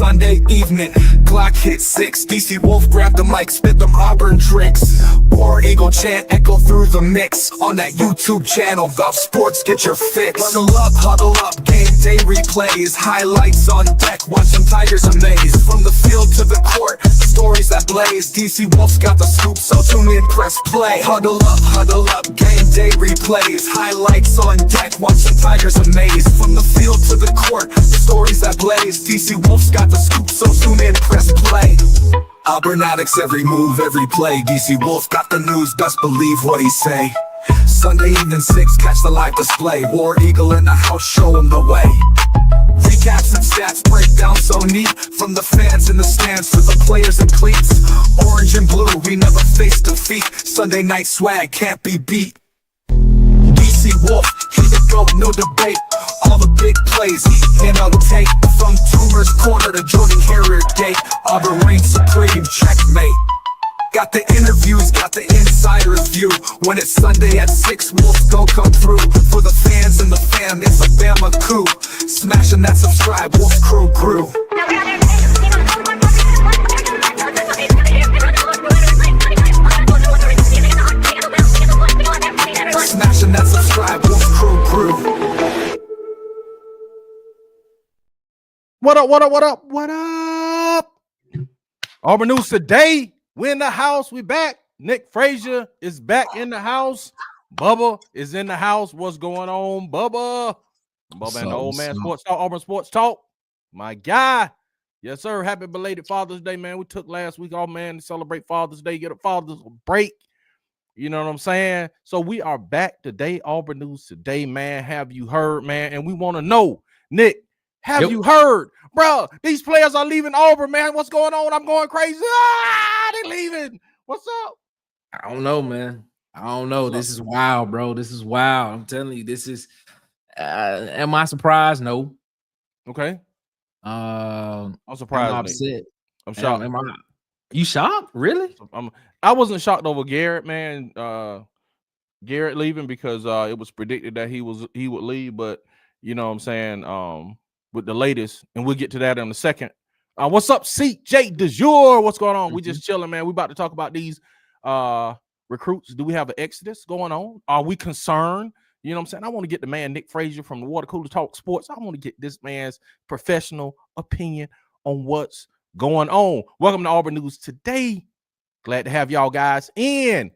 Sunday evening. Glock hit 6, DC Wolf grabbed the mic, spit them Auburn tricks. War Eagle chant echo through the mix. On that YouTube channel, Golf Sports, get your fix. Bundle up, huddle up, game day replays. Highlights on deck, watch them Tigers amaze. From the field to the court, stories that blaze. DC Wolf's got the scoop, so tune in, press play. Huddle up, game day replays. Highlights on deck, watch them Tigers amaze. From the field to the court, stories that blaze. DC Wolf's got the scoop, so tune in, press play. Auburn Addicts, every move, every play. DC Wolf got the news, best believe what he say. Sunday evening 6, catch the live display. War Eagle in the house, show him the way. Recaps and stats, breakdown so neat. From the fans in the stands to the players in cleats. Orange and blue, we never face defeat. Sunday night swag can't be beat. DC Wolf, he the GOAT, no debate. All the big plays, and on tape. From Tumor's Corner to Jordan Carrier Gate. Auburn reigns supreme, checkmate. Got the interviews, got the insider's view. When it's Sunday at 6, Wolves gon' come through. For the fans and the fam, it's a Bama coup. Smashing that subscribe, Wolf Crew grew. Smashing that subscribe, Wolf Crew grew. What up, what up, what up, what up? Auburn News Today. We in the house. We back. Nick Frazier is back in the house. Bubba is in the house. What's going on, Bubba? Bubba and the old man Sports Talk, Auburn Sports Talk. My guy. Yes, sir. Happy belated Father's Day, man. We took last week off, man, to celebrate Father's Day, get a Father's break. You know what I'm saying? So we are back today. Auburn News Today, man. Have you heard, man? And we want to know, Nick, have you heard? Bro, these players are leaving Auburn, man. What's going on? I'm going crazy. They're leaving. What's up? I don't know, man. I don't know. This is wild, bro. This is wild. I'm telling you, this is am I surprised? No. Okay. I'm surprised. I'm upset. I'm shocked. You shocked? Really? I wasn't shocked over Garrett, man. Garrett leaving because it was predicted that he would leave, but you know what I'm saying? With the latest, and we'll get to that in a second. What's up, CJ du jour? What's going on? We just chilling, man. We about to talk about these recruits. Do we have an exodus going on? Are we concerned? You know what I'm saying? I want to get the man Nick Frazier from the Water Cooler Talk Sports. I want to get this man's professional opinion on what's going on. Welcome to Auburn News Today. Glad to have y'all guys in.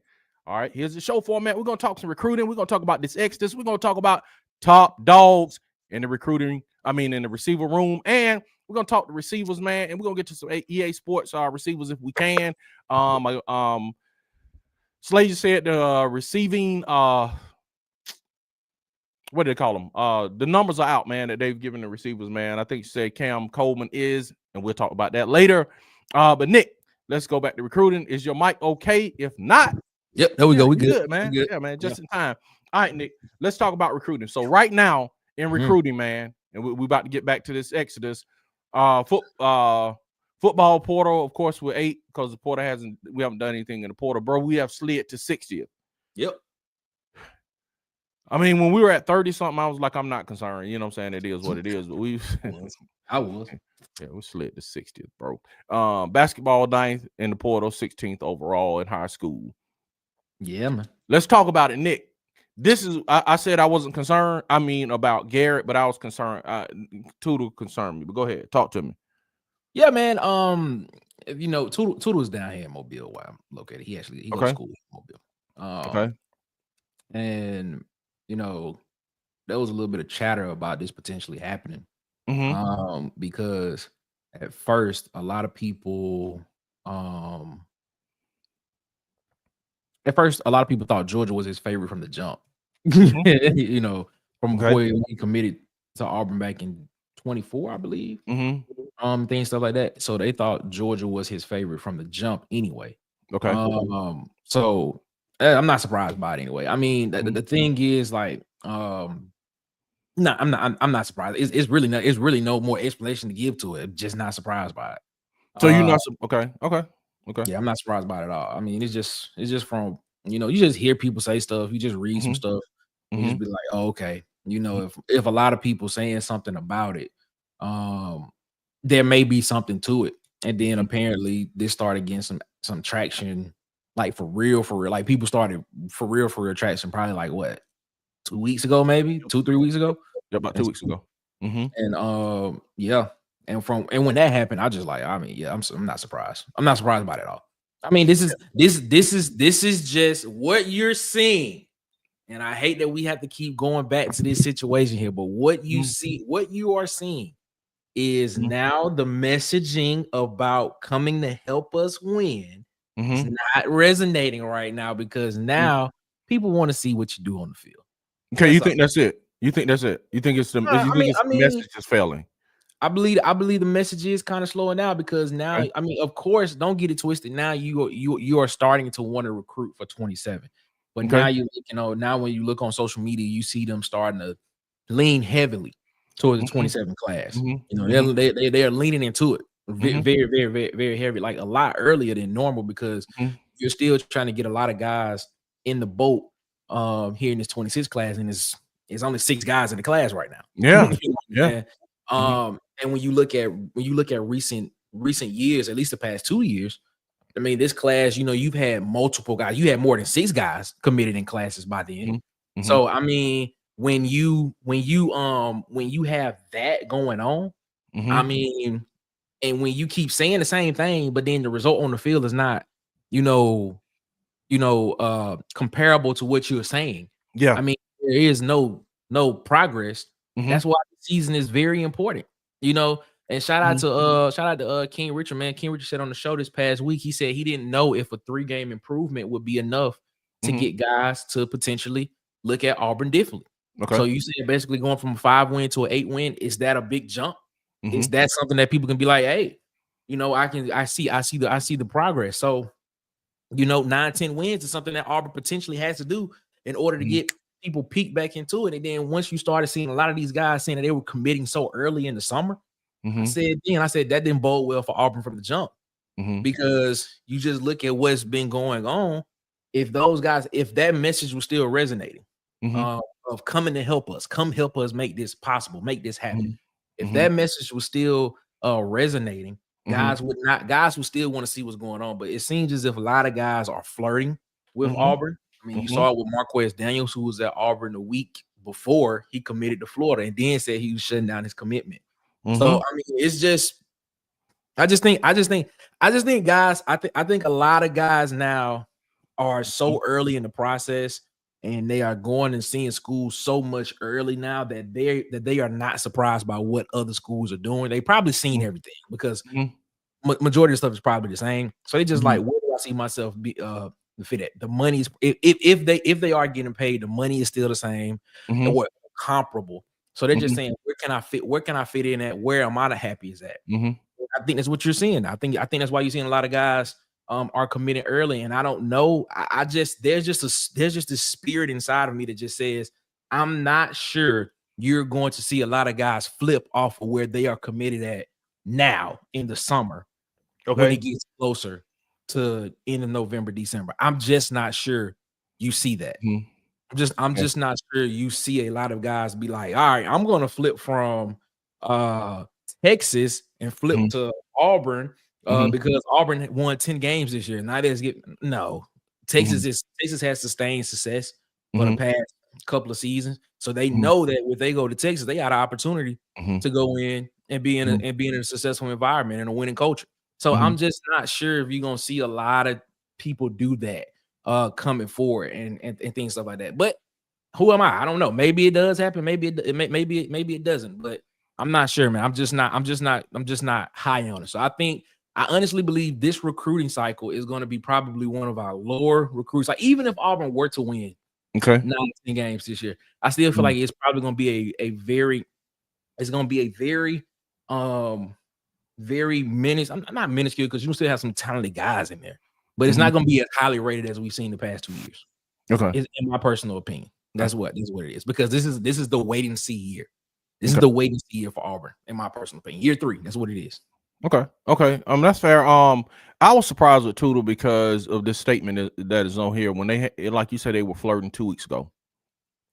All right, here's the show format. We're going to talk some recruiting. We're going to talk about this exodus. We're going to talk about top dogs in the recruiting. In the receiver room, and we're gonna talk to receivers, man, and we're gonna get to some EA Sports receivers if we can. Slager said the receiving, what do they call them? The numbers are out, man, that they've given the receivers, man. I think you said Cam Coleman is, and we'll talk about that later. But Nick, let's go back to recruiting. Is your mic okay? If not, yep, there we go. We good, man. Good. Yeah, man, just in time. All right, Nick, let's talk about recruiting. So right now in recruiting, man. And we're about to get back to this exodus. Football portal, of course, we're 8 because the portal we haven't done anything in the portal, bro. We have slid to 60th. Yep. When we were at 30 something, I was like, I'm not concerned. You know what I'm saying? It is what it is. But I was. Yeah, we slid to 60th, bro. Basketball 9th in the portal, 16th overall in high school. Yeah, man. Let's talk about it, Nick. I said I wasn't concerned. About Garrett, but I was concerned. Tootle concerned me. But go ahead, talk to me. Yeah, man. Tootle is down here in Mobile where I'm located. He goes to school in Mobile. Okay. And there was a little bit of chatter about this potentially happening. Because at first a lot of people thought Georgia was his favorite from the jump. From before he committed to Auburn back in 24, I believe. Things, stuff like that. So they thought Georgia was his favorite from the jump anyway. Okay. So I'm not surprised by it anyway. The thing is, like, I'm not surprised. It's really no more explanation to give to it. I'm just not surprised by it. So you're not okay. Yeah, I'm not surprised by it at all. It's just from you just hear people say stuff, you just read some stuff, and you just be like, oh, okay. If a lot of people saying something about it, there may be something to it. And then apparently this started getting some traction, like for real. Like people started for real traction probably like what, 2 weeks ago, maybe 2-3 weeks ago. Yeah, about 2 weeks ago. And yeah. And when that happened, I just like, I mean, yeah, I'm not surprised. I'm not surprised about it at all. I mean, this is just what you're seeing. And I hate that we have to keep going back to this situation here, but what you see, what you are seeing is now the messaging about coming to help us win is not resonating right now, because now people want to see what you do on the field. Okay, you think that's it? You think that's it? You think it's the message is failing? I believe the message is kind of slowing down, because now, I mean, of course, don't get it twisted. Now you are starting to want to recruit for 27, but now now when you look on social media, you see them starting to lean heavily towards the 27 class. They are leaning into it very, very, very, very heavy, like a lot earlier than normal, because you're still trying to get a lot of guys in the boat here in this 26 class, and it's only 6 guys in the class right now. Yeah. And when you look at recent years, at least the past 2 years, I mean, this class, you've had multiple guys. You had more than 6 guys committed in classes by then. So I mean, when you have that going on, I mean, and when you keep saying the same thing, but then the result on the field is not, comparable to what you're saying. Yeah. I mean, there is no progress. That's why the season is very important, And shout out to King Richard, man. King Richard said on the show this past week, he said he didn't know if a 3-game improvement would be enough to get guys to potentially look at Auburn differently. Okay. So you said basically going from a 5-win to an 8-win, is that a big jump? Is that something that people can be like, hey, I see the progress. So 9-10 wins is something that Auburn potentially has to do in order to get people peek back into it. And then once you started seeing a lot of these guys saying that they were committing so early in the summer, I said that didn't bode well for Auburn from the jump, because you just look at what's been going on. If that message was still resonating, of coming to help us, come help us make this possible, make this happen. If that message was still resonating, guys would still want to see what's going on. But it seems as if a lot of guys are flirting with Auburn. I mean, you saw it with Marquez Daniels, who was at Auburn the week before he committed to Florida, and then said he was shutting down his commitment. So I mean, it's just, I just think, guys, I think a lot of guys now are so early in the process, and they are going and seeing schools so much early now that they are not surprised by what other schools are doing. They probably seen everything, because majority of stuff is probably the same. So they just like, where do I see myself fit at? The money's if they are getting paid, the money is still the same or comparable. So they're just saying, where can I fit in at? Where am I the happiest at? I think that's what you're seeing. I think that's why you're seeing a lot of guys are committing early. And I don't know. There's just this spirit inside of me that just says, I'm not sure you're going to see a lot of guys flip off of where they are committed at now in the summer. When it gets closer to end of November, December. I'm just not sure you see that. I'm just not sure you see a lot of guys be like, all right, I'm going to flip from Texas and flip to Auburn because Auburn won 10 games this year. Now Texas has sustained success for the past couple of seasons. So they know that if they go to Texas, they got an opportunity to go in and be in a successful environment and a winning culture. So I'm just not sure if you're gonna see a lot of people do that coming forward and things stuff like that. But who am I? I don't know. Maybe it does happen. Maybe it doesn't. But I'm not sure, man. I'm just not high on it. So I honestly believe this recruiting cycle is going to be probably one of our lower recruits. Like, even if Auburn were to win 19 games this year, I still feel like it's probably going to be a very not minuscule, because you still have some talented guys in there, but it's not going to be as highly rated as we've seen the past 2 years. In my personal opinion, that's what it is, because this is the wait and see year. This is the wait and see year for Auburn, in my personal opinion. Year 3, that's what it is. Okay. That's fair. I was surprised with Tootle because of this statement that is on here. When they, like you said, they were flirting 2 weeks ago,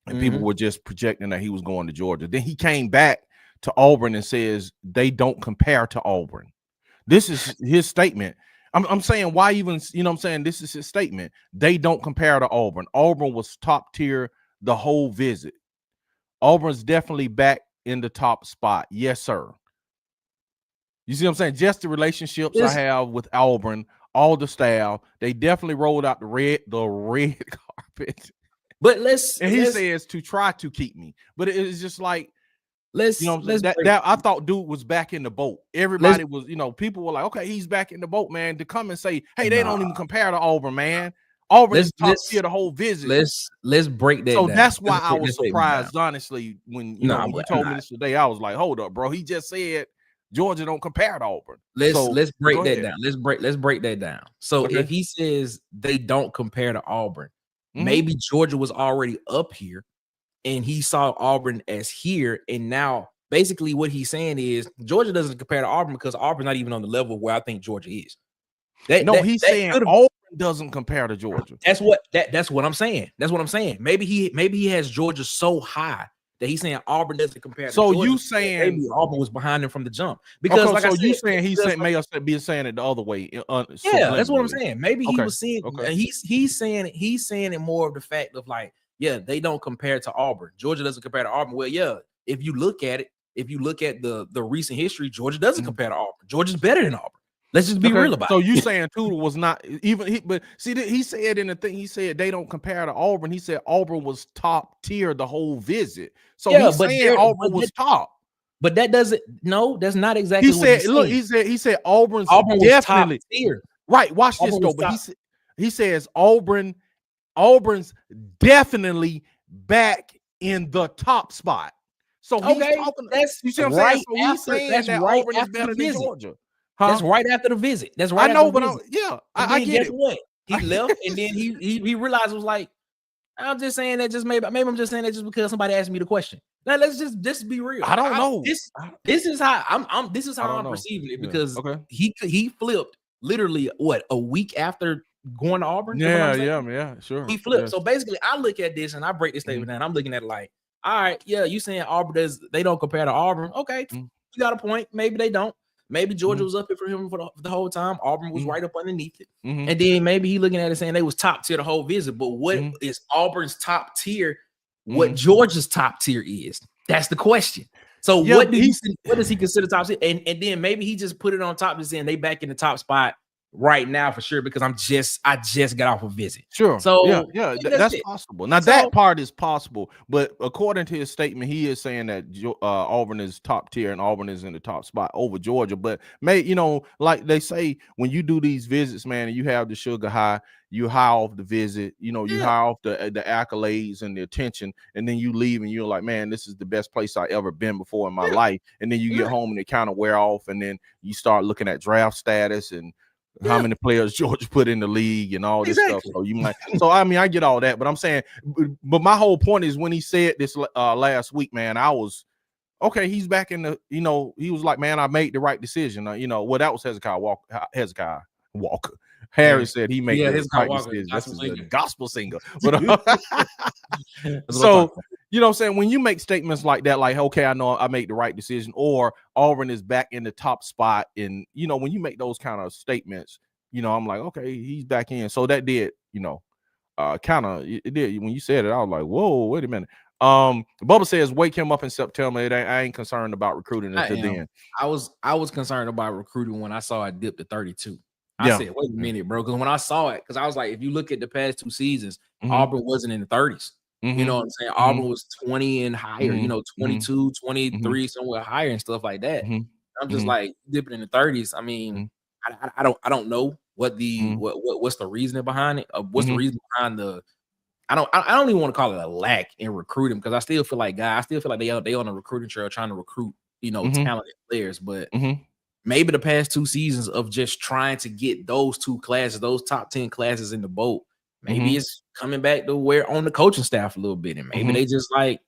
and people were just projecting that he was going to Georgia. Then he came back to Auburn and says they don't compare to Auburn. This is his statement. I'm saying, why even, you know what I'm saying? This is his statement. They don't compare to Auburn. Auburn was top tier the whole visit. Auburn's definitely back in the top spot. Yes, sir. You see what I'm saying? Just the relationships I have with Auburn, all the staff, they definitely rolled out the red carpet. But he says to try to keep me. But it's just like, let's that I thought dude was back in the boat. Everybody was, you know, people were like, okay, he's back in the boat, man. To come and say, hey, they don't even compare to Auburn, man. Auburn is top tier the whole visit. Let's break that. So down. that's why I was surprised, honestly, when you told me this today. I was like, hold up, bro. He just said Georgia don't compare to Auburn. Let's break that down. Let's break that down. So if he says they don't compare to Auburn, maybe Georgia was already up here and he saw Auburn as here, and now basically what he's saying is Georgia doesn't compare to Auburn because Auburn's not even on the level where I think Georgia is. He's saying Auburn doesn't compare to Georgia. That's what I'm saying. That's what I'm saying. Maybe he has Georgia so high that he's saying Auburn doesn't compare to Georgia. So you saying maybe Auburn was behind him from the jump. Because you saying he may have been saying it the other way. That's what I'm saying. Maybe he was seeing he's saying it more of the fact of like, yeah, they don't compare to Auburn. Georgia doesn't compare to Auburn. Well, yeah, if you look at it, if you look at the recent history, Georgia doesn't compare to Auburn. Georgia's better than Auburn. Let's just be real about it. So you saying Tudor was not even but see, he said in the thing, he said they don't compare to Auburn. He said Auburn was top tier the whole visit. So he's saying Auburn was top. But that doesn't that's not exactly what he said. Look, he said Auburn was top tier. Right. Watch this though. But he says Auburn's definitely back in the top spot. So he's talking. You see what I'm saying? So he's saying that Auburn is better than Georgia. Huh? That's right after the visit. That's right. I know, but I get it. What? He left, and then he realized it was like, I'm just saying that just maybe I'm just saying that just because somebody asked me the question. Now let's just be real. I don't know. This is how I'm perceiving it because he flipped literally a week after going to Auburn. Yeah, sure. He flipped. So basically, I look at this and I break this statement down. I'm looking at it like, all right, yeah, you saying Auburn they don't compare to Auburn? Okay, you got a point. Maybe they don't. Maybe Georgia was up here for him for the whole time. Auburn was right up underneath it. And then maybe he looking at it saying they was top tier the whole visit. But what is Auburn's top tier? What Georgia's top tier is? That's the question. So what does he consider top tier? And then maybe he just put it on top and saying they back in the top spot right now for sure because I just got off a visit. Sure. So that's possible. Now that part is possible, but according to his statement, he is saying that Auburn is top tier and Auburn is in the top spot over Georgia. But like they say, when you do these visits, man, and you have the sugar high, you high off the visit, you high off the accolades and the attention, and then you leave and you're like, man, this is the best place I ever been before in my life. And then you get home and it kind of wear off, and then you start looking at draft status and how many players Georgia put in the league and all this stuff. So you might. So I mean, I get all that, but I'm saying, but my whole point is when he said this last week, man, I was okay. He's back in the. He was like, man, I made the right decision. Well, that was Hezekiah Walker. Harris said he made the right decision. This is a gospel singer. But so you know what I'm saying? When you make statements like that, like, okay, I know I made the right decision, or Auburn is back in the top spot, and when you make those kind of statements, I'm like, okay, he's back in. So that did, kind of it did. When you said it, I was like, whoa, wait a minute. Bubba says wake him up in September. I ain't concerned about recruiting until then. I was concerned about recruiting when I saw it dip to 32. I said, wait a minute, bro. Because when I saw it, because I was like, if you look at the past 2 seasons, Auburn wasn't in the 30s. You know what I'm saying? Auburn was 20 and higher, 22, 23, somewhere higher and stuff like that. I'm just like dipping in the 30s. I mean, I don't know what what's the reasoning behind it. What's the reason behind the I don't even want to call it a lack in recruiting because I still feel like they on a recruiting trail trying to recruit, talented players, but maybe the past 2 seasons of just trying to get those 2 classes, those top 10 classes in the boat, maybe it's coming back to where on the coaching staff a little bit. And maybe they just like,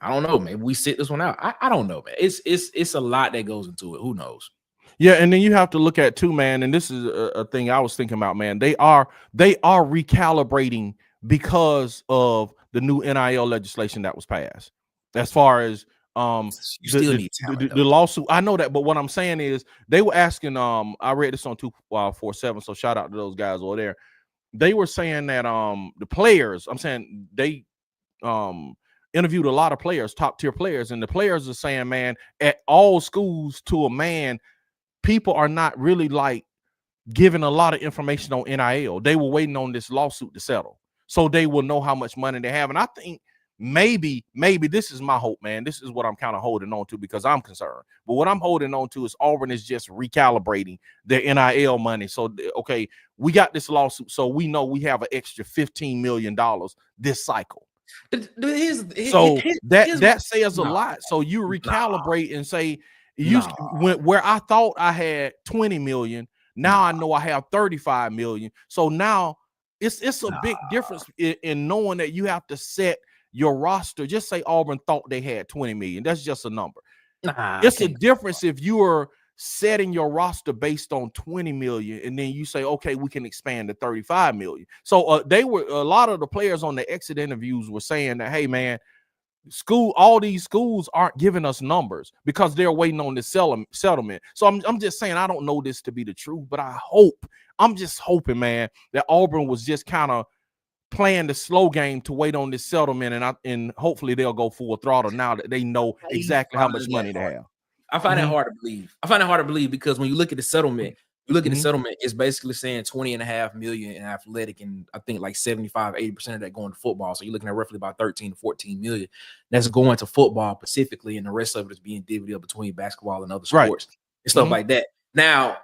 I don't know, maybe we sit this one out. I don't know, man. It's a lot that goes into it. Who knows? Yeah, and then you have to look at too, man, and this is a thing I was thinking about, man. They are recalibrating because of the new NIL legislation that was passed. As far as You still need talent, the lawsuit. I know that, but what I'm saying is they were asking. I read this on 247, so shout out to those guys over there. They were saying that the players. I'm saying they interviewed a lot of players, top tier players, and the players are saying, man, at all schools to a man, people are not really like giving a lot of information on NIL. They were waiting on this lawsuit to settle, so they will know how much money they have. And I think maybe this is my hope, man. This is what I'm kind of holding on to because I'm concerned. But what I'm holding on to is Auburn is just recalibrating their NIL money. So, okay, we got this lawsuit, so we know we have an extra $15 million this cycle. That says a lot. So you recalibrate and say, where I thought I had 20 million, now I know I have 35 million. So now it's a big difference in knowing that you have to set your roster. Just say Auburn thought they had 20 million. That's just a number. It's a difference if you are setting your roster based on 20 million and then you say, okay, we can expand to 35 million. So a lot of the players on the exit interviews were saying that, hey man, all these schools aren't giving us numbers because they're waiting on this settlement. So I'm just saying, I don't know this to be the truth, but I'm just hoping, man, that Auburn was just kind of playing the slow game to wait on this settlement, and hopefully they'll go full throttle now that they know exactly how much money they have. I find that hard to believe. Because when you look at the settlement, it's basically saying 20.5 million in athletic, and I think like 75-80% of that going to football. So you're looking at roughly about 13 to 14 million that's going to football specifically, and the rest of it is being divvied up between basketball and other sports and stuff like that. Now,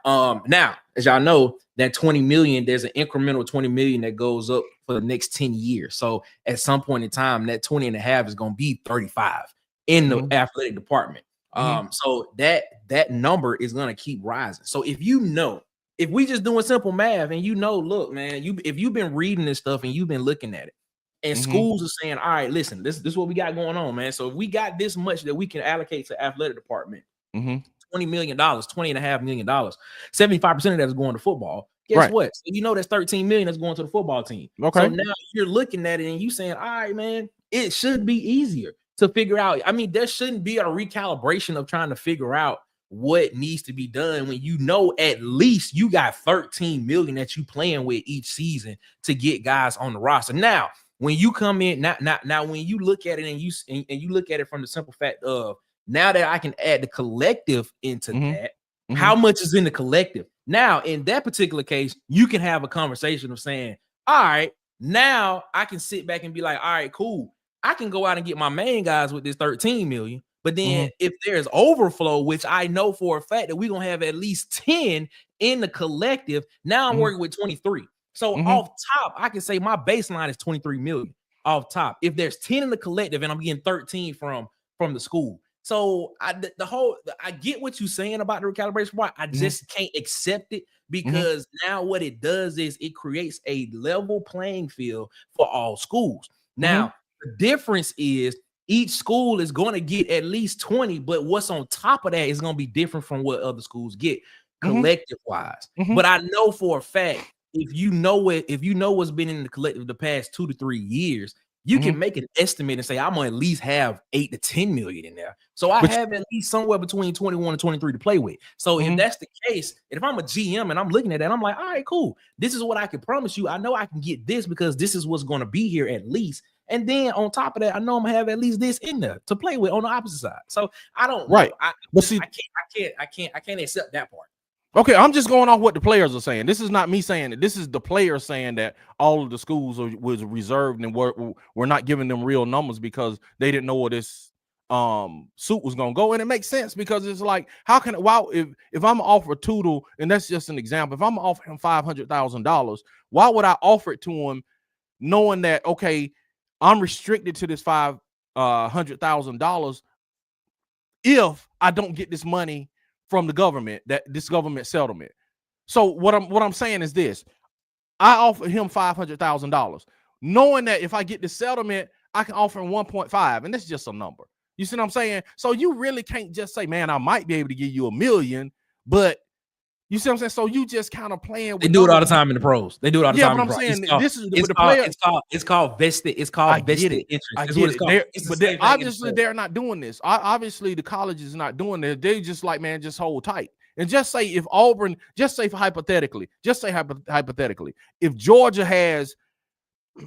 as y'all know, that 20 million, there's an incremental 20 million that goes up for the next 10 years. So at some point in time, that 20.5 is going to be 35 in the athletic department. So that number is going to keep rising. So if we just doing simple math and look, man, if you've been reading this stuff and you've been looking at it, and schools are saying, all right, listen, this is what we got going on, man. So if we got this much that we can allocate to athletic department, $20 million, $20.5 million, 75% of that is going to football. Guess what? So that's 13 million that's going to the football team. Okay. So now you're looking at it and you saying, all right, man, it should be easier to figure out. I mean, there shouldn't be a recalibration of trying to figure out what needs to be done when at least you got 13 million that you playing with each season to get guys on the roster. Now, when you come in, now when you look at it and you look at it from the simple fact of, now that I can add the collective into that, how much is in the collective? Now, in that particular case, you can have a conversation of saying, all right, now I can sit back and be like, all right, cool. I can go out and get my main guys with this 13 million. But then if there's overflow, which I know for a fact that we're going to have at least 10 in the collective, now I'm working with 23. So off top, I can say my baseline is 23 million off top. If there's 10 in the collective and I'm getting 13 from the school. So I get what you're saying about the recalibration part. I just can't accept it because now what it does is it creates a level playing field for all schools. Now, the difference is each school is going to get at least 20, but what's on top of that is going to be different from what other schools get collective wise. But I know for a fact, if you know what's been in the collective the past 2 to 3 years, you can make an estimate and say, I'm going to at least have 8 to 10 million in there. So I have at least somewhere between 21 and 23 to play with. So if that's the case, and if I'm a GM and I'm looking at that, I'm like, all right, cool. This is what I can promise you. I know I can get this because this is what's going to be here at least. And then on top of that, I know I'm gonna have at least this in there to play with on the opposite side. So I don't know. I can't accept that part. Okay, I'm just going off what the players are saying. This is not me saying it. This is the players saying that all of the schools was reserved and we're not giving them real numbers because they didn't know where this suit was gonna go. And it makes sense because it's like, if I'm offer Tootle, and that's just an example, if I'm offering him $500,000, why would I offer it to him knowing that okay, I'm restricted to this $500,000 if I don't get this money from the government, this government settlement. So what I'm saying is this: I offer him $500,000, knowing that if I get the settlement, I can offer him 1.5, and that's just a number. You see what I'm saying? So you really can't just say, man, I might be able to give you $1 million, but You see what I'm saying? So you just kind of playing with They do it all the time in the pros. They do it all the time. But in the I'm pros. saying this is it's the called, player. it's called vested. It's called vested interest. I That's get what it's it. called. But obviously they're not doing this. Obviously the college is not doing this. They just like, man, just hold tight. And just say if Auburn, just say hypothetically, if Georgia has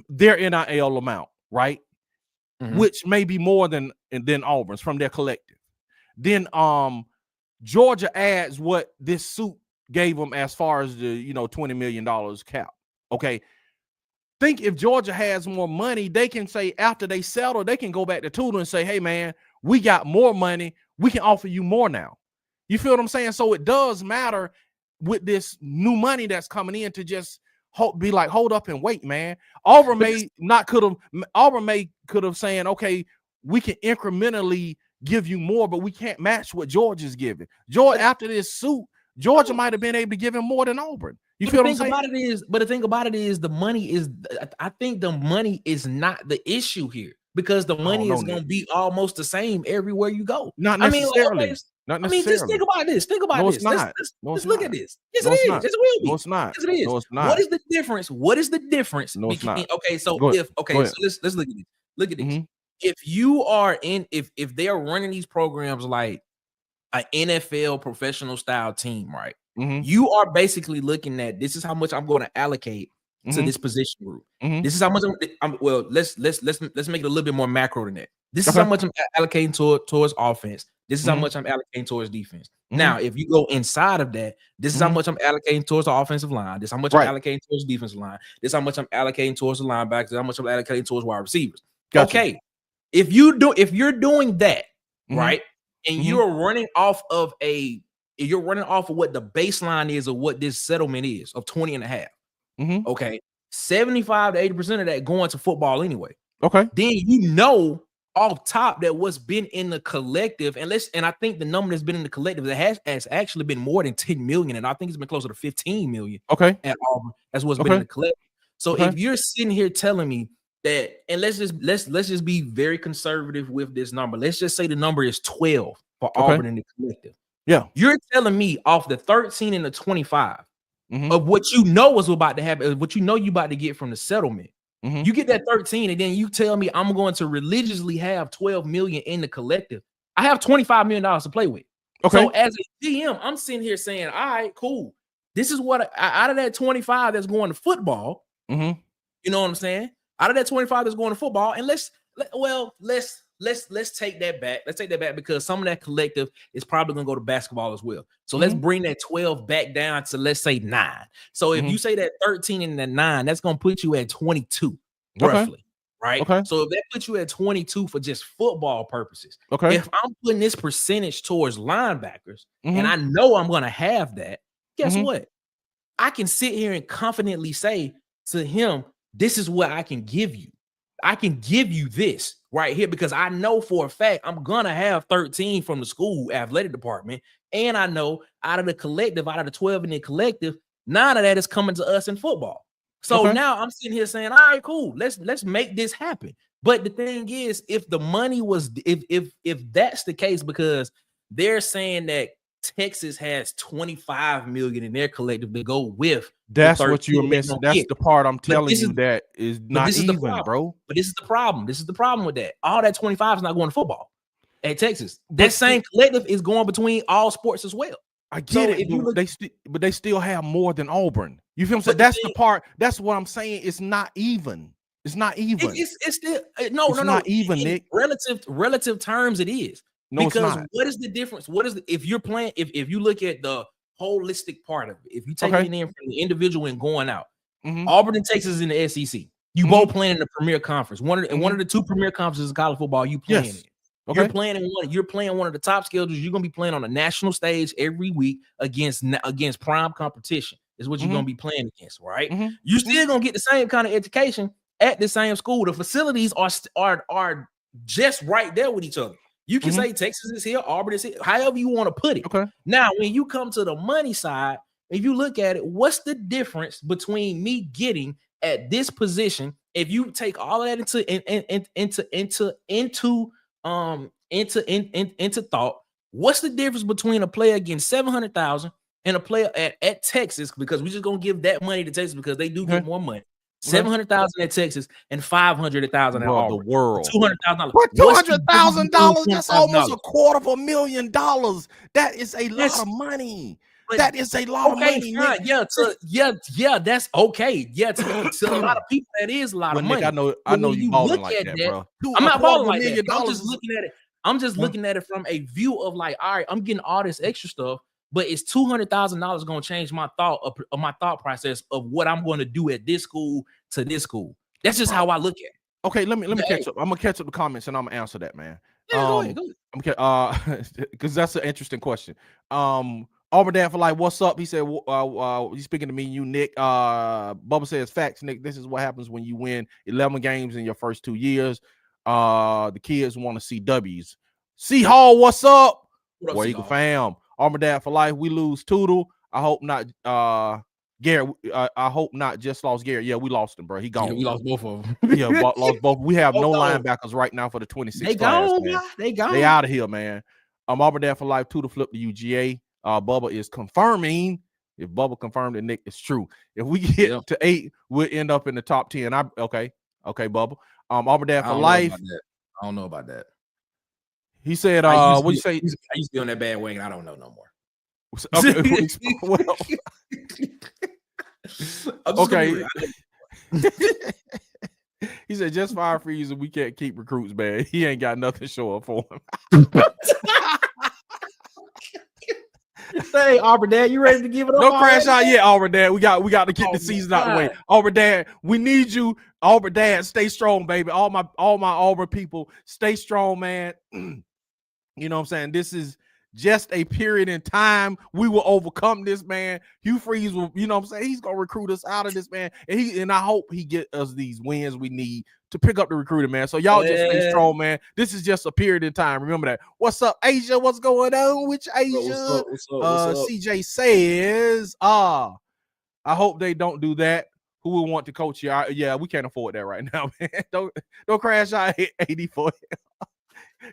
their NIL amount, right, which may be more than Auburn's from their collective, then Georgia adds what this suit gave them as far as the $20 million cap. Okay. Think if Georgia has more money, they can say after they settle, they can go back to Tudor and say, hey man, we got more money. We can offer you more now. You feel what I'm saying? So it does matter with this new money that's coming in to just be like, hold up and wait, man. Auburn could have saying, okay, we can incrementally give you more, but we can't match what Georgia's giving. Georgia, after this suit, Georgia might have been able to give him more than Auburn. You feel what I'm saying? But the thing about it is I think the money is not the issue here, because the money is going to be almost the same everywhere you go. Not necessarily. Not necessarily. Just think about this. Let's look at this. Yes, it is. Yes, it will be. No, it's not. Yes, it is. No, it's not. What is the difference? What is the difference? No, it's not. Okay, so so let's look at this. Look at this. If you are if they are running these programs like an NFL professional style team, right? You are basically looking at, this is how much I'm going to allocate to this position group. This is how much well, let's make it a little bit more macro than that. This is how much I'm allocating towards offense. This is how much I'm allocating towards defense. Now, if you go inside of that, this is how much I'm allocating towards the offensive line. This is how much I'm allocating towards the defensive line. This is how much I'm allocating towards the linebackers. This is how much I'm allocating towards wide receivers. Gotcha. Okay, if you're doing that, right, and you're running off of what the baseline is of what this settlement is of 20 and a half. Okay, 75 to 80% of that going to football anyway. Okay, then off top that what's been in the collective, and I think the number that's been in the collective that has actually been more than 10 million, and I think it's been closer to 15 million. Okay, at Auburn, that's what's been in the collective. So if you're sitting here telling me that, and let's just be very conservative with this number. Let's just say the number is 12 for Auburn in the collective. Yeah, you're telling me off the 13 and the 25 of what you know was about to happen, what you know you about to get from the settlement. You get that 13, and then you tell me I'm going to religiously have 12 million in the collective. I have $25 million to play with. Okay. So as a GM, I'm sitting here saying, all right, cool. This is what out of that 25 that's going to football. You know what I'm saying? Out of that 25 that's going to football, and let's take that back. Let's take that back, because some of that collective is probably going to go to basketball as well. So let's bring that 12 back down to, let's say, 9. So if you say that 13 and that 9, that's going to put you at 22 roughly, right? Okay. So if that puts you at 22 for just football purposes, if I'm putting this percentage towards linebackers and I know I'm going to have that, guess what? I can sit here and confidently say to him, this is what I can give you. I can give you this right here, because I know for a fact I'm gonna have 13 from the school athletic department, and I know out of the collective, out of the 12 in the collective, 9 of that is coming to us in football. So now I'm sitting here saying, all right, cool, let's make this happen. But the thing is, if the money was, if that's the case, because they're saying that Texas has 25 million in their collective to go with. That's what you're missing. That's the part I'm telling you that is not even, bro. But this is the problem. This is the problem with that. All that 25 is not going to football at Texas. That same collective is going between all sports as well. I get it, but they still have more than Auburn. You feel what I'm saying? That's the part. That's what I'm saying. It's not even. It's not even. It's still no. Not even, Nick. Relative terms, it is. No, because what is the difference? What is if you're playing? If you look at the holistic part of it, if you take it in from the individual and going out, Auburn and Texas is in the SEC. You both playing in the premier conference. One of the two premier conferences of college football. You playing in. Okay. You're playing one of the top schedules. You're gonna be playing on a national stage every week against prime competition. Is what you're gonna be playing against, right? You still gonna get the same kind of education at the same school. The facilities are just right there with each other. You can say Texas is here, Auburn is here, however you want to put it. Okay. Now, when you come to the money side, if you look at it, what's the difference between me getting at this position? If you take all of that into thought, what's the difference between a player getting 700,000 and a player at Texas, because we're just gonna give that money to Texas because they do get more money. 700,000 at Texas and 500,000 at Auburn. The world. $200,000. But $200,000, that's almost $250,000. That is a lot of money. That is a lot of money. Yeah, that's okay. Yeah, to a lot of people, that is a lot of money. Nick, I know you balling like that, bro. I'm not balling like that. I'm just looking at it. I'm just looking at it from a view of like, all right, I'm getting all this extra stuff, but it's $200,000 going to change my thought process of what I'm going to do at this school to this school. That's just how I look at it. Okay, let me catch up. I'm gonna catch up the comments and I'm gonna answer that, man. Yeah, go ahead. Because that's an interesting question. Auburn Dad for Life, what's up? He said, he's speaking to me, you, Nick. Bubba says, facts, Nick. This is what happens when you win 11 games in your first 2 years. The kids want to see W's. C Hall, what's up? War Eagle fam. Auburn Dad for Life. We lose Tootle. I hope not. Garrett. I hope not. Just lost Garrett. Yeah, we lost him, bro. He gone. Yeah, we lost both of them. Yeah, lost both. We have no linebackers right now for the 26. They gone. They gone. They out of here, man. Auburn Dad for Life. Tootle flip to UGA. Bubba is confirming. If Bubba confirmed it, Nick, it's true. If we get to 8, we'll end up in the top 10. Okay, Bubba. Auburn Dad for Life. I don't know about that. He said, what you say? I used to be on that bandwagon. I don't know no more. Okay. Okay. He said, just fire Freeze and we can't keep recruits, man. He ain't got nothing showing for him. Hey, Auburn Dad, you ready to give it up? No crash out yet, Auburn Dad. We got to get the season out the way. Auburn Dad, we need you. Auburn Dad, stay strong, baby. All my Auburn people, stay strong, man. You know what I'm saying? This is just a period in time. We will overcome this, man. Hugh Freeze will, you know what I'm saying? He's gonna recruit us out of this, man. And I hope he get us these wins we need to pick up the recruiting, man. So y'all just stay strong, man. This is just a period in time. Remember that. What's up, Asia? What's going on with Asia? What's up? CJ says, I hope they don't do that. Who will want to coach you? Yeah, we can't afford that right now, man. Don't crash out 84.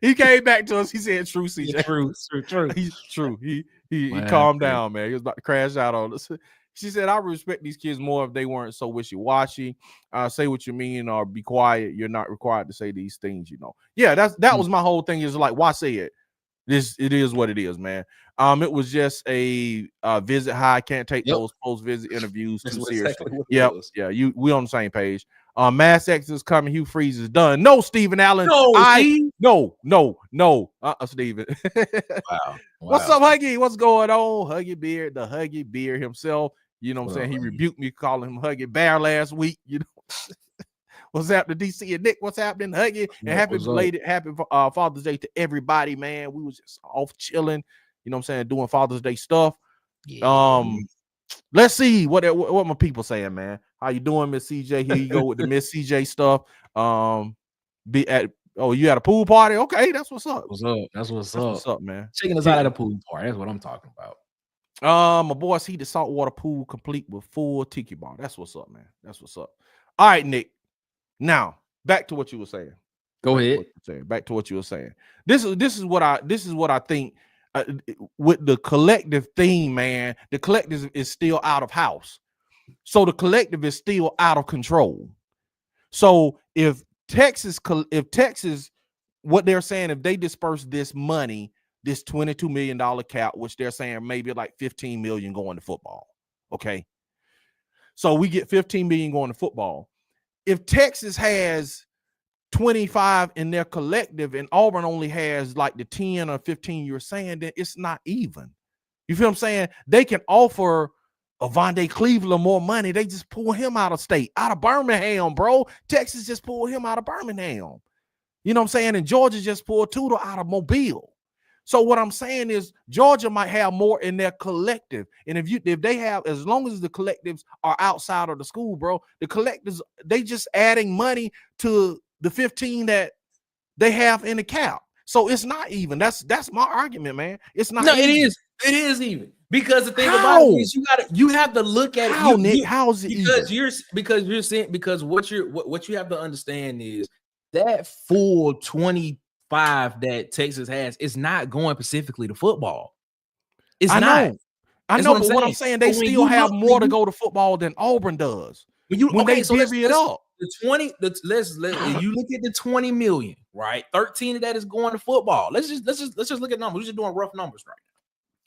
He came back to us. He said, "True, CJ. True. He's true. He calmed down, man. He was about to crash out on us." She said, "I respect these kids more if they weren't so wishy-washy. Say what you mean or be quiet. You're not required to say these things, you know." Yeah, that was my whole thing. Is like, why say it? It is what it is, man. It was just a visit high. Can't take those post-visit interviews too seriously. Exactly we on the same page. Mass X is coming. Hugh Freeze is done. No, Stephen Allen. No. Stephen. Wow. What's up, Huggy? What's going on? Huggy Beard, the Huggy Beard himself. You know what I'm saying? He rebuked me calling him Huggy Bear last week. You know. What's happening, DC and Nick? What's happening, Huggy? And happy Father's Day to everybody, man. We was just off chilling. You know what I'm saying? Doing Father's Day stuff. Yeah. Let's see what my people saying, man. How you doing, Miss CJ? Here you go with the Miss CJ stuff. You had a pool party? Okay, that's what's up. That's what's up, man. Checking us out at a pool party. That's what I'm talking about. My boy see the saltwater pool complete with full tiki bar. That's what's up, man. That's what's up. All right, Nick. Now back to what you were saying. Go ahead. Back to what you were saying. This is what I think. With the collective theme, man, the collective is still out of house. So the collective is still out of control. So if Texas, what they're saying, if they disperse this money, this $22 million cap, which they're saying maybe like 15 million going to football. Okay. So we get 15 million going to football. If Texas has 25 in their collective and Auburn only has like the 10 or 15 you're saying, then it's not even. You feel what I'm saying? They can offer Avonde Cleveland more money. They just pull him out of state, out of Birmingham, bro. Texas just pulled him out of Birmingham. You know what I'm saying? And Georgia just pulled Tootle out of Mobile. So what I'm saying is Georgia might have more in their collective. And if they have, as long as the collectives are outside of the school, bro, the collectives, they just adding money to the 15 that they have in the cap. So it's not even. That's my argument, man. It's not. No, even. It is even. Because the thing about it is you have to look at it. Nick, how is it even? Because what you have to understand is that full 25 that Texas has is not going specifically to football. It's not. I know, but what I'm saying, they still have more to go to football than Auburn does. When they divvy it up. You look at the 20 million, right? 13 of that is going to football. Let's just look at numbers. We're just doing rough numbers right now.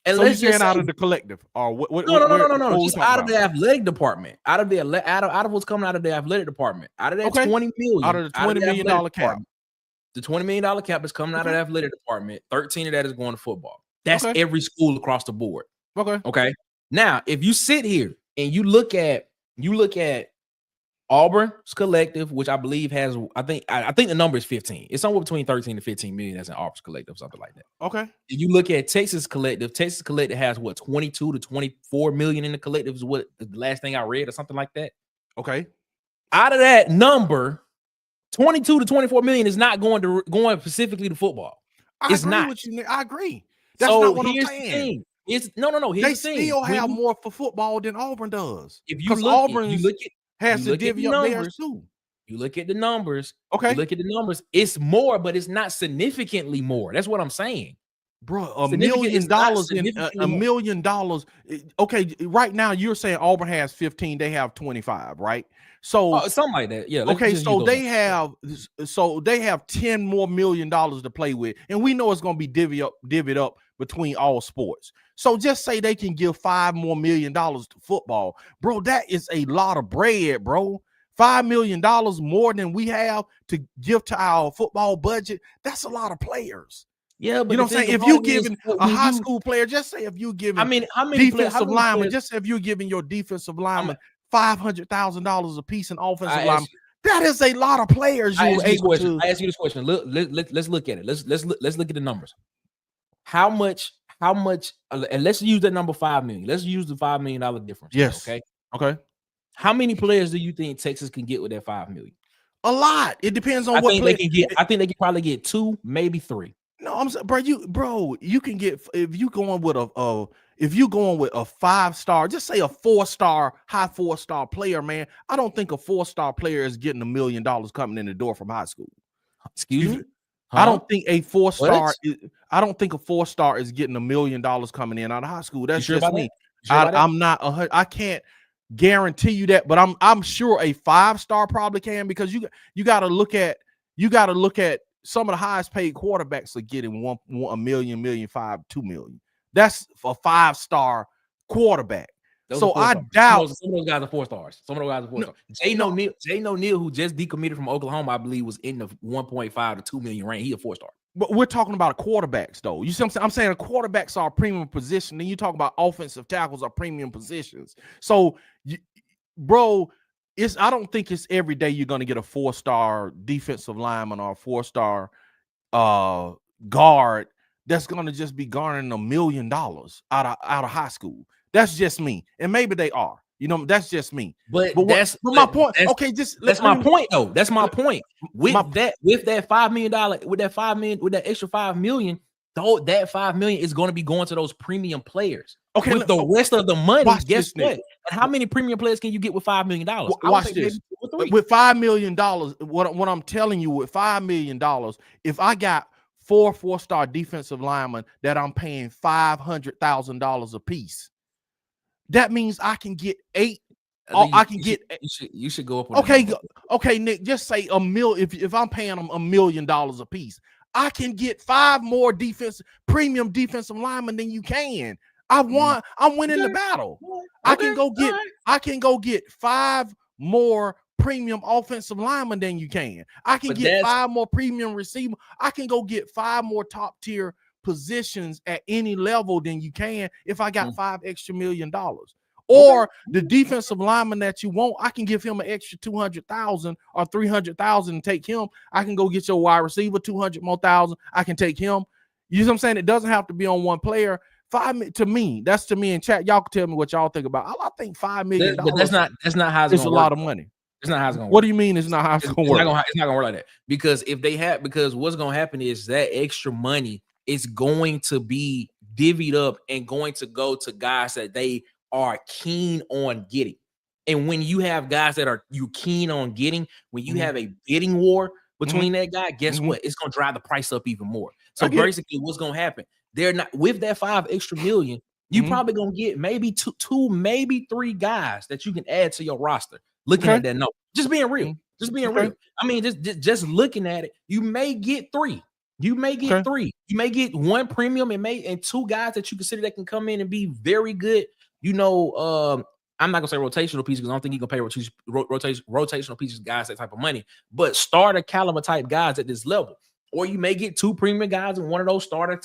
And so let's get out of the collective, or what? No. Just out of the athletic department, out of what's coming out of the athletic department, out of that 20 million, out of the $20 million cap. The $20 million cap is coming out of the athletic department. 13 of that is going to football. That's every school across the board. Okay. Now, if you sit here and you look at Auburn's collective, which I believe has, I think the number is 15. It's somewhere between 13 to 15 million. That's an Auburn's collective, something like that. Okay. If you look at Texas collective has what, 22 to 24 million in the collective is what the last thing I read or something like that. Okay. Out of that number, 22 to 24 million is not going specifically to football. It's not. I agree. That's not what I'm saying. No. They still have more for football than Auburn does. If you look, has to divvy up theirs too. You look at the numbers. Okay. You look at the numbers. It's more, but it's not significantly more. That's what I'm saying. Bro, $1 million. Okay, right now you're saying Auburn has 15, they have 25, right? So something like that. Yeah. Okay, so they have $10 more million to play with, and we know it's going to be divvied up between all sports. So just say they can give $5 more million to football, bro. That is a lot of bread, bro. $5 million more than we have to give to our football budget. That's a lot of players. Yeah, but you know what I'm saying? If you're giving a high school player, just say if you're giving, how many defensive linemen, just say if you're giving your defensive lineman $500,000 a piece in offensive lineman, that is a lot of players. I ask you this question. Let's look at it. Let's look at the numbers. How much? And let's use that number 5 million. Let's use the $5 million difference. Yes. Okay. How many players do you think Texas can get with that 5 million? A lot. It depends on what they can get. I think they can probably get 2, maybe 3. No, I'm saying, you can get, if you're going with a 5-star, just say a 4-star, high 4-star player, man. I don't think a 4-star player is getting $1 million coming in the door from high school. Excuse me? I don't think a 4-star. I don't think a 4-star is getting $1 million coming in out of high school. That's just me. I'm not. I can't guarantee you that, but I'm sure a 5-star probably can, because you got to look at some of the highest paid quarterbacks are getting $1 million, $1.5 million, $2 million. That's a 5-star quarterback. So I doubt some of those guys are 4-stars. Jay O'Neal, who just decommitted from Oklahoma, I believe, was in the 1.5 to 2 million range. He a 4-star. But we're talking about quarterbacks, though. You see what I'm saying? Quarterbacks are a premium position. Then you talk about offensive tackles are premium positions. So, bro, I don't think it's every day you're going to get a 4-star defensive lineman or a 4-star guard that's going to just be garnering $1 million out of high school. That's just me, and maybe they are. That's just me. But my point. Okay, that's my point, though. That's my point. With that $5 million, with that extra $5 million, though, that $5 million is going to be going to those premium players. Okay, with the rest of the money, guess what? And how many premium players can you get with $5 million? Watch this. With $5 million, what I'm telling you, with $5 million, if I got 4-star defensive linemen that I'm paying $500,000 a piece, that means I can get 8. You should go up. Okay, Nick. Just say $1 million. If I'm paying them $1 million a piece, I can get 5 more premium defensive linemen than you can. I'm winning the battle. I can go get 5 more premium offensive linemen than you can. I can get 5 more premium receiver. I can go get 5 more top tier positions at any level than you can if I got $5 extra million. Or the defensive lineman that you want, I can give him an extra 200,000 or 300,000 and take him. I can go get your wide receiver 200 more thousand. I can take him. You know what I'm saying? It doesn't have to be on one player. To me, in chat. Y'all can tell me what y'all think about. I think $5 million. But that's not how it's a lot of money. It's not how it's going to work. What do you mean it's not how it's going to work? It's not going to work like that. Because what's going to happen is that extra money is going to be divvied up and going to go to guys that they are keen on getting. And when you have guys that are keen on getting, when you have a bidding war between that guy, guess what? It's going to drive the price up even more. So basically what's going to happen? They're not with that $5 extra million. You probably gonna get maybe two, maybe 3 guys that you can add to your roster. Looking at that note, just being real, just being real. I mean, just looking at it, you may get 3. You may get 3. You may get 1 premium and 2 guys that you consider that can come in and be very good. You know, I'm not gonna say rotational pieces because I don't think you can pay rotational pieces guys that type of money, but starter caliber type guys at this level. Or you may get 2 premium guys and one of those starter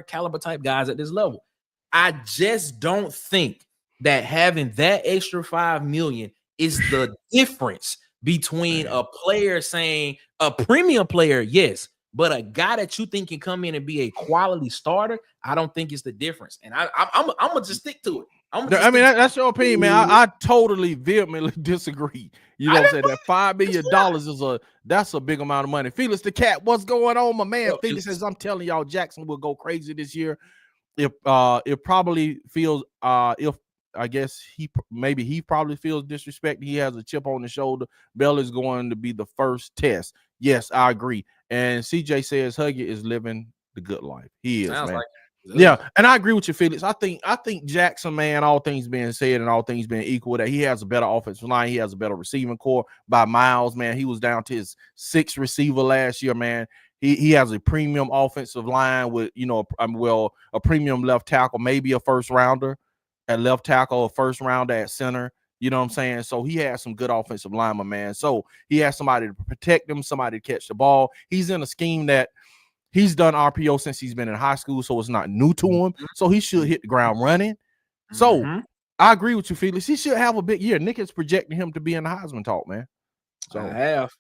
caliber type guys at this level. I just don't think that having that extra $5 million is the difference between a player saying a premium player, yes, but a guy that you think can come in and be a quality starter. I don't think it's the difference, and I'm gonna just stick to it. I mean, that's your opinion, man. I totally vehemently disagree. You know what I'm saying? That $5 million that's a big amount of money. Felix the Cat, what's going on, my man? Felix says, I'm telling y'all, Jackson will go crazy this year. If it probably feels if I guess he probably feels disrespect. He has a chip on his shoulder. Bell is going to be the first test. Yes, I agree. And CJ says Huggy is living the good life. He is, man. Yeah, and I agree with you, Felix. I think Jackson, man, all things being said and all things being equal, that he has a better offensive line. He has a better receiving core by miles, man. He was down to his 6th receiver last year, man. He has a premium offensive line with, you know, a premium left tackle, maybe a first rounder at left tackle, a first rounder at center. You know what I'm saying? So he has some good offensive line, my man. So he has somebody to protect him, somebody to catch the ball. He's in a scheme that he's done RPO since he's been in high school, so it's not new to him. So he should hit the ground running. So I agree with you, Felix. He should have a big year. Nick is projecting him to be in the Heisman talk, man. So I have.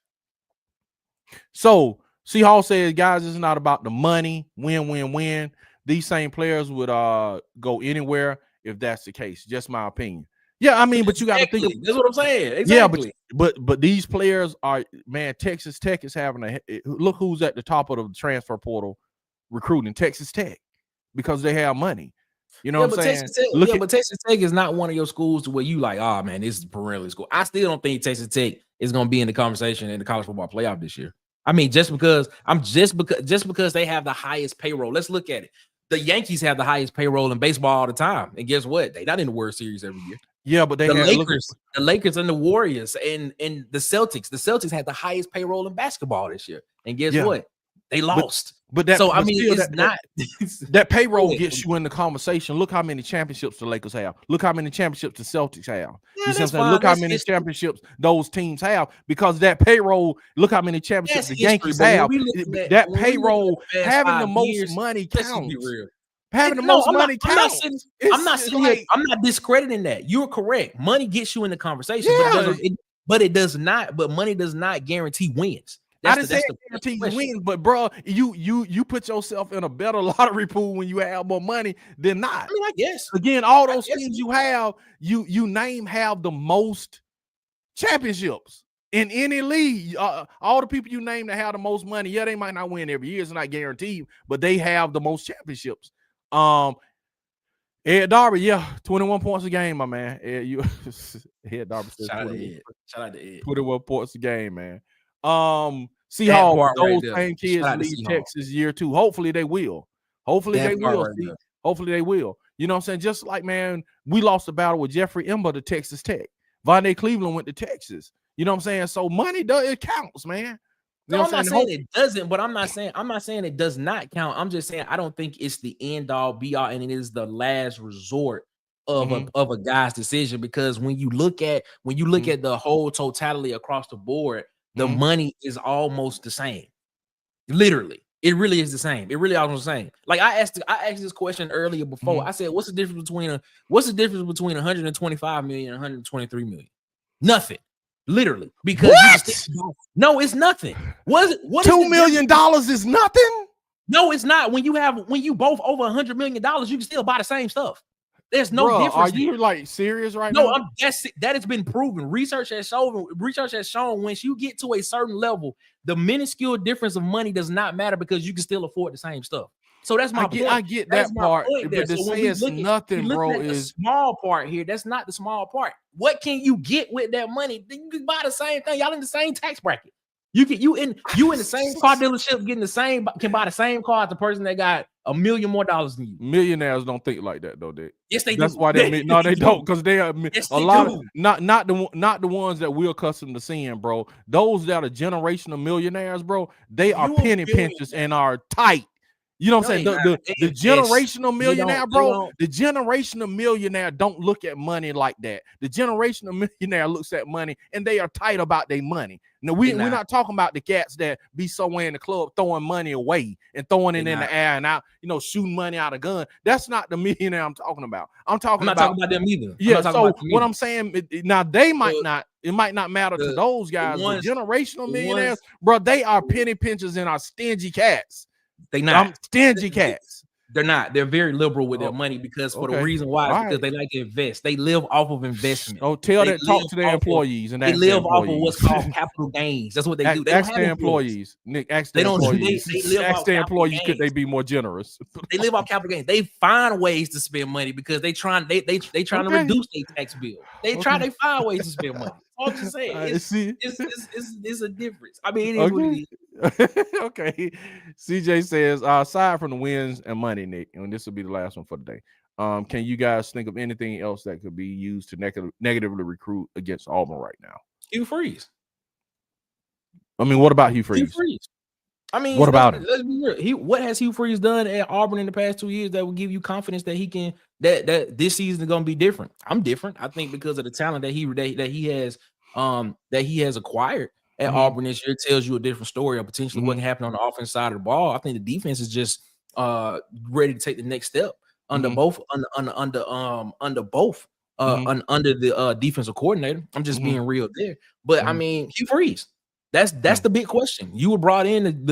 So C Hall says, guys, it's not about the money. Win. These same players would go anywhere if that's the case. Just my opinion. Yeah, I mean, but you got to think of, that's what I'm saying. Exactly. Yeah, but these players are, man, Texas Tech is having look who's at the top of the transfer portal recruiting, Texas Tech, because they have money. You know what I'm saying? But Texas Tech is not one of your schools to where you like, oh man, this is perennial school. I still don't think Texas Tech is going to be in the conversation in the college football playoff this year. I mean, just because they have the highest payroll. Let's look at it. The Yankees have the highest payroll in baseball all the time, and guess what? They're not in the World Series every year. Yeah, but the Lakers and the Warriors and the Celtics. The Celtics had the highest payroll in basketball this year, and guess what? They lost. I mean, it's not that payroll gets you in the conversation. Look how many championships the Lakers have. Look how many championships the Celtics have. You see what I'm saying? Look how many championships those teams have, because that payroll. Look how many championships the Yankees have. That payroll, having the most money counts. Having the most money counts. I'm not discrediting that. You're correct. Money gets you in the conversation, but it does not. But money does not guarantee wins. I didn't say guarantee wins, but bro, you put yourself in a better lottery pool when you have more money than not. I mean, I guess again, all those teams you have, you have the most championships in any league. All the people you name that have the most money, they might not win every year, it's not guaranteed, but they have the most championships. Ed Darby, 21 points a game, my man. Ed Darby says shout out to Ed. 21 points a game, man. Seahawks, those same kids leave Texas year 2. Hopefully they will. Hopefully they will. You know what I'm saying? Just like, man, we lost the battle with Jeffrey Ember to Texas Tech. Vontae Cleveland went to Texas. You know what I'm saying? So money it counts, man. No, I'm not saying it doesn't, but I'm not saying it does not count. I'm just saying I don't think it's the end all be all, and it is the last resort of a guy's decision, because when you look at the whole totality across the board, the money is almost the same. Literally, it really is the same. It really almost the same. Like I asked this question earlier before. I said, what's the difference between 125 million and 123 million? Nothing. Literally, because no, it's nothing. What $2 million is nothing? No, it's not. When you both over $100 million, you can still buy the same stuff. There's no difference. Are you like serious right now? No, that has been proven. Research has shown once you get to a certain level, the minuscule difference of money does not matter, because you can still afford the same stuff. So that's my point. I get that part, but to say it's nothing, bro, is the small part here. That's not the small part. What can you get with that money? You can buy the same thing. Y'all in the same tax bracket. You in the same car dealership can buy the same car as the person that got $1 million more than you. Millionaires don't think like that though, Dick. Yes, they That's do. why they no, they don't, because they are Yes, a lot of not the ones that we're accustomed to seeing, bro. Those that are generational millionaires, bro, they are penny pinchers and are tight. You know what I'm saying? The generational millionaire, bro, the generational millionaire don't look at money like that. The generational millionaire looks at money and they are tight about their money. Now, we're not talking about the cats that be somewhere in the club throwing money away and throwing it in the air and out, shooting money out of gun. That's not the millionaire I'm talking about. I'm not talking about them either. Yeah, so what I'm saying, now they might not, it might not matter to those guys, but generational millionaires, bro, they are penny pinchers and are stingy cats. They not stingy cats. They're not. They're very liberal with their money because for the reason why is because they like to invest. They live off of investment. Oh, talk to their employees and they live off of what's called capital gains. That's what they do. They ask their employees. Nick, ask their employees. They live off their employees. Could they be more generous? They live off capital gains. They find ways to spend money because they trying to reduce their tax bill. They find ways to spend money. All I'm saying, it's a difference. I mean, it is what it is. Okay. CJ says, aside from the wins and money, Nick, and this will be the last one for the day. Can you guys think of anything else that could be used to negatively recruit against Auburn right now? Hugh Freeze. I mean, what about Hugh Freeze? Hugh Freeze. I mean, what about him? Let's be real. What has Hugh Freeze done at Auburn in the past 2 years that will give you confidence that he can that this season is going to be different? I'm different. I think because of the talent that he has acquired at Auburn this year tells you a different story of potentially what can happen on the offense side of the ball. I think the defense is just ready to take the next step under both under the defensive coordinator. I'm just being real there. But I mean, Hugh Freeze. That's the big question. You were brought in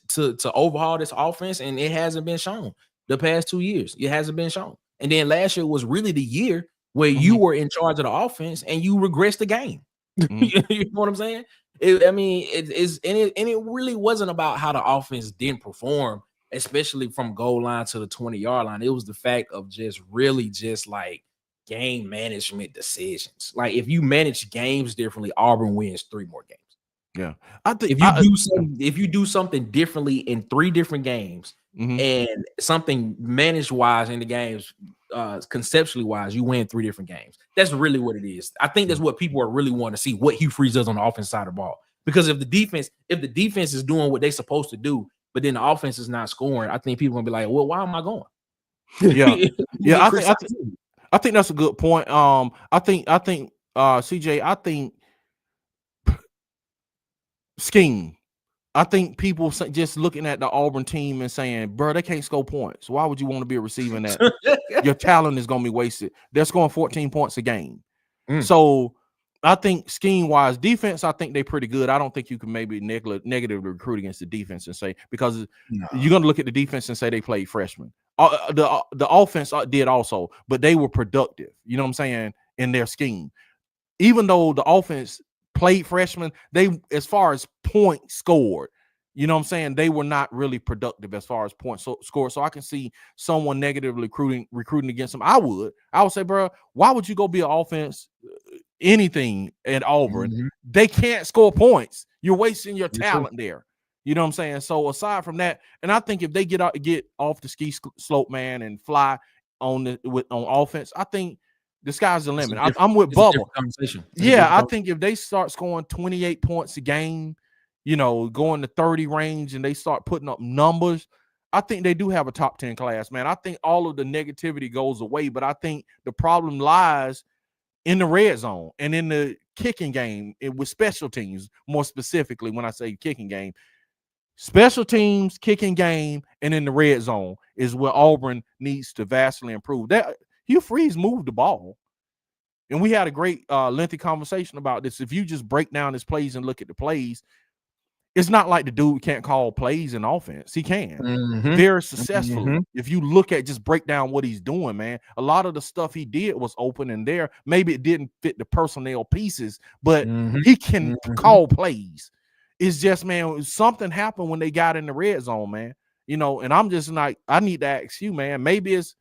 to overhaul this offense, and it hasn't been shown the past 2 years. It hasn't been shown. And then last year was really the year where you were in charge of the offense and you regressed the game. You know what I'm saying? It really wasn't about how the offense didn't perform, especially from goal line to the 20-yard line. It was the fact of just like game management decisions. Like if you manage games differently, Auburn wins 3 more games. Yeah, I think if you do something differently in 3 different games and something managed wise in the games, conceptually wise, you win 3 different games. That's really what it is. I think that's what people are really wanting to see, what Hugh Freeze does on the offense side of the ball. Because if the defense is doing what they're supposed to do, but then the offense is not scoring, I think people are gonna be like, well, why am I going? Yeah, I think that's a good point. I think CJ, I think scheme. I think people just looking at the Auburn team and saying, bro, they can't score points. Why would you want to be a receiver in that? Your talent is going to be wasted. They're scoring 14 points a game. So I think scheme-wise, defense, I think they're pretty good. I don't think you can maybe negatively recruit against the defense and say, because you're going to look at the defense and say they played freshmen. The offense did also, but they were productive. You know what I'm saying? In their scheme. Even though the offense played freshmen, they, as far as points scored, you know what I'm saying, they were not really productive as far as points scored. So I can see someone negatively recruiting against them. I would say, bro, why would you go be an offense anything at Auburn? They can't score points. You're wasting your talent there. You know what I'm saying? So aside from that, and I think if they get off the ski slope, man, and fly on offense, I think the sky's the limit. I'm with Bubba. Yeah, I think if they start scoring 28 points a game, going to 30 range, and they start putting up numbers, I think they do have a top 10 class, man. I think all of the negativity goes away, but I think the problem lies in the red zone and in the kicking game with special teams, more specifically when I say kicking game. Special teams, kicking game, and in the red zone is where Auburn needs to vastly improve. That Hugh Freeze moved the ball, and we had a great lengthy conversation about this. If you just break down his plays and look at the plays, it's not like the dude can't call plays in offense. He can. Very successful. If you look at just break down what he's doing, man, a lot of the stuff he did was open in there. Maybe it didn't fit the personnel pieces, but he can call plays. It's just, man, something happened when they got in the red zone, man. And I'm just like, I need to ask you, man, maybe it's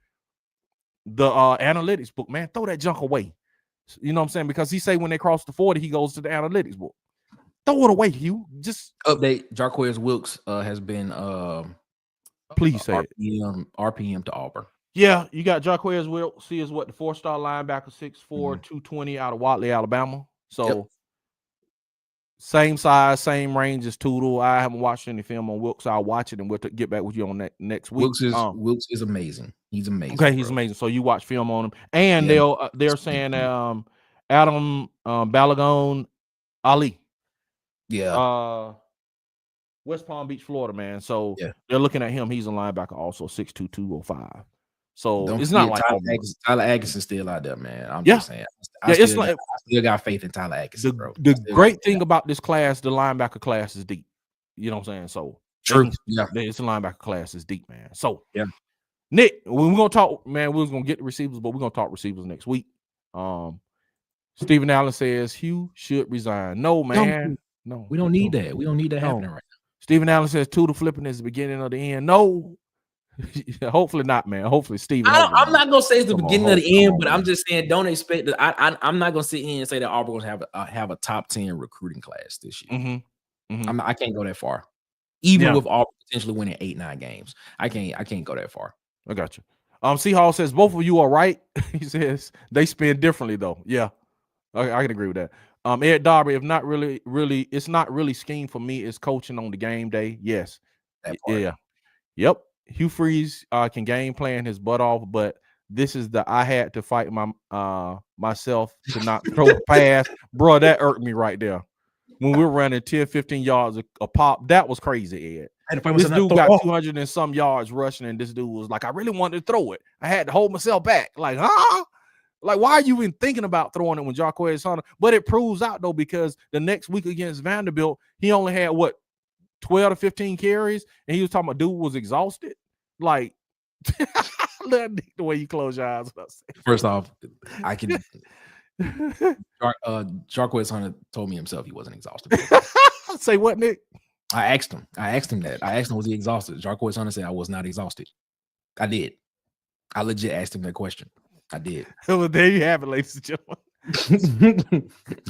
the analytics book, man. Throw that junk away. You know what I'm saying? Because he say when they cross the 40, he goes to the analytics book. Throw it away, Hugh. Just update. Jarquez Wilkes has been please say it. RPM to Auburn. Yeah, you got Jarquez Wilkes. He is what, the 4-star linebacker, 6'4", 220 out of Watley, Alabama. So same size, same range as Tootle. I haven't watched any film on Wilkes. I'll watch it and we'll get back with you on that next week. Wilkes is amazing. He's amazing. Okay, he's amazing. So you watch film on him, and they're saying Adam Balagon Ali. Yeah. West Palm Beach, Florida, man. So they're looking at him. He's a linebacker, also 6'2", 205. So it's not like Tyler Atkinson's still out there, man. I'm just saying. I still got faith in Tyler Atkinson, bro. The great thing about this class, the linebacker class is deep. You know what I'm saying? So true. It's a linebacker class is deep, man. So Nick, we're gonna talk, man. We're gonna get the receivers, but we're gonna talk receivers next week. Stephen Allen says Hugh should resign. No, man. No, we don't need that. We don't need that happening right now. Stephen Allen says Tootle flipping is the beginning of the end. No, hopefully not, man. Hopefully Stephen. I'm not gonna say it's the beginning of the end, but I'm just saying don't expect that. I'm not gonna sit here and say that Auburn will have a top 10 recruiting class this year. I can't go that far, even with Auburn potentially winning 8-9 games. I can't go that far. I got you. Seahawks says both of you are right. He says they spin differently though. Yeah, I can agree with that. Ed Darby, if not really, it's not really scheme for me. It's coaching on the game day. Yes. Yeah. Yep. Hugh Freeze can game plan his butt off, but this is I had to fight myself to not throw a pass. Bro, that irked me right there. When we were running 10, 15 yards a pop, that was crazy, Ed. This dude got 200 and some yards rushing, and this dude was like, I really wanted to throw it. I had to hold myself back. Like, huh? Like, why are you even thinking about throwing it when Jarquez Hunter? But it proves out, though, because the next week against Vanderbilt, he only had, 12 to 15 carries, and he was talking about dude was exhausted. Like, the way you close your eyes. First off, I can Jarquez Hunter told me himself he wasn't exhausted. Say what, Nick? I asked him that. I asked him, was he exhausted? Jarquez Hunter said I was not exhausted. I did. I legit asked him that question. I did. Well, there you have it, ladies and gentlemen.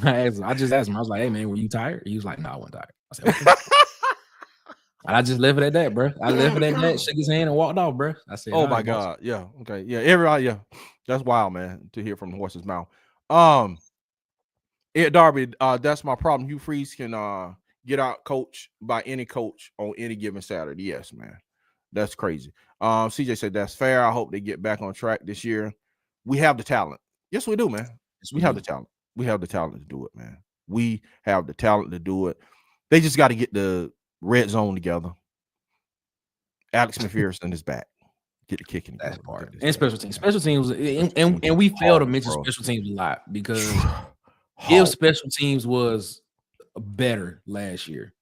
I just asked him. I was like, hey, man, were you tired? He was like, no, I wasn't tired. I said, okay. I just left it at that, bro. I left it at that, shook his hand, and walked off, bro. I said, oh, my God. Yeah. Okay. Yeah. Yeah. That's wild, man, to hear from the horse's mouth. Ed Darby, that's my problem. Hugh Freeze can get out coach by any coach on any given Saturday. Yes, man. That's crazy. CJ said that's fair. I hope they get back on track this year. We have the talent. Yes, we do, man. Yes, we have the talent. We have the talent to do it, man. We have the talent to do it. They just got to get the red zone together. Alex McPherson is back. Get the kicking. That part. And special teams. Special teams, and we fail to mention special teams a lot because if special teams was better last year,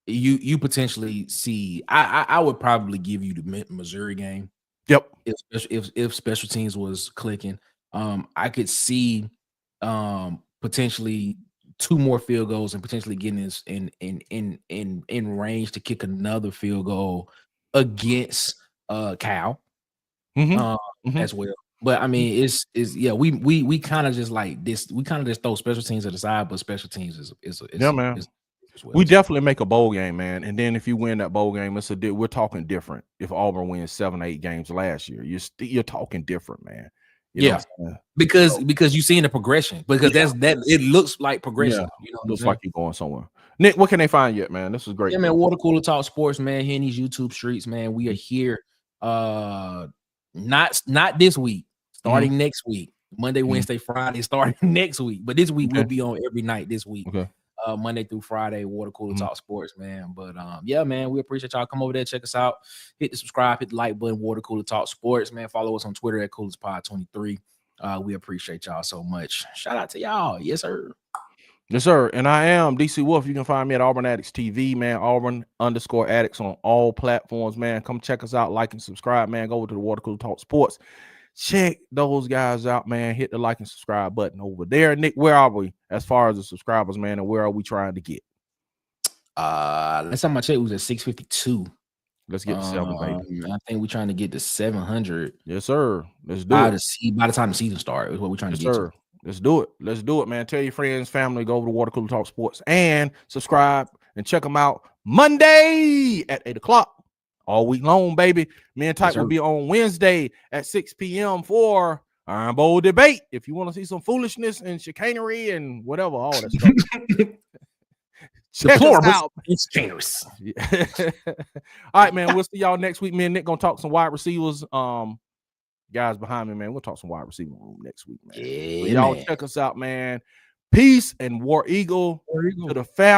you potentially see. I would probably give you the Missouri game. Yep. If special teams was clicking, I could see potentially 2 more field goals and potentially getting this in range to kick another field goal against Cal as well. But I mean, we kind of just like this. We kind of just throw special teams to the side, but special teams is man. We definitely make a bowl game, man. And then if you win that bowl game, we're talking different. If Auburn wins 7 or 8 games last year, you're talking different, man. You know because you seeing the progression. Because it looks like progression. Yeah, you know, looks like you're going somewhere. Nick, what can they find yet, man? This is great. Yeah, man. Water Cooler Talk Sports, man. Here in these YouTube streets, man. We are here. Not this week. Starting next week. Monday, Wednesday, Friday. Starting next week. But this week we'll be on every night this week. Okay. Monday through Friday, Water Cooler Talk Sports, man. But yeah, man, we appreciate y'all. Come over there, check us out. Hit the subscribe, hit the like button, Water Cooler Talk Sports, man. Follow us on Twitter at CoolersPod23. We appreciate y'all so much. Shout out to y'all. Yes, sir. Yes, sir. And I am DC Wolf. You can find me at Auburn Addicts-TV, man. Auburn_Addicts on all platforms, man. Come check us out, like and subscribe, man. Go over to the Water Cooler Talk Sports. Check those guys out, man. Hit the like and subscribe button over there. Nick, where are we as far as the subscribers, man? And where are we trying to get? Last time I checked, it was at 652. Let's get to 7, baby. I think we're trying to get to 700. Yes, sir. Let's do it. By the time the season starts is what we're trying to get to. Let's do it. Let's do it, man. Tell your friends, family, go over to Water Cooler Talk Sports and subscribe and check them out Monday at 8 o'clock all week long, baby. Me and Type will be on Wednesday at 6 p.m. for Iron Bowl debate. If you want to see some foolishness and chicanery and whatever, all that stuff. Check us out. It's chicanerous. Yeah. All right, man. We'll see y'all next week. Me and Nick gonna talk some wide receivers. Guys behind me, man. We'll talk some wide receiver room next week, man. Yeah, y'all check us out, man. Peace and War Eagle to the family.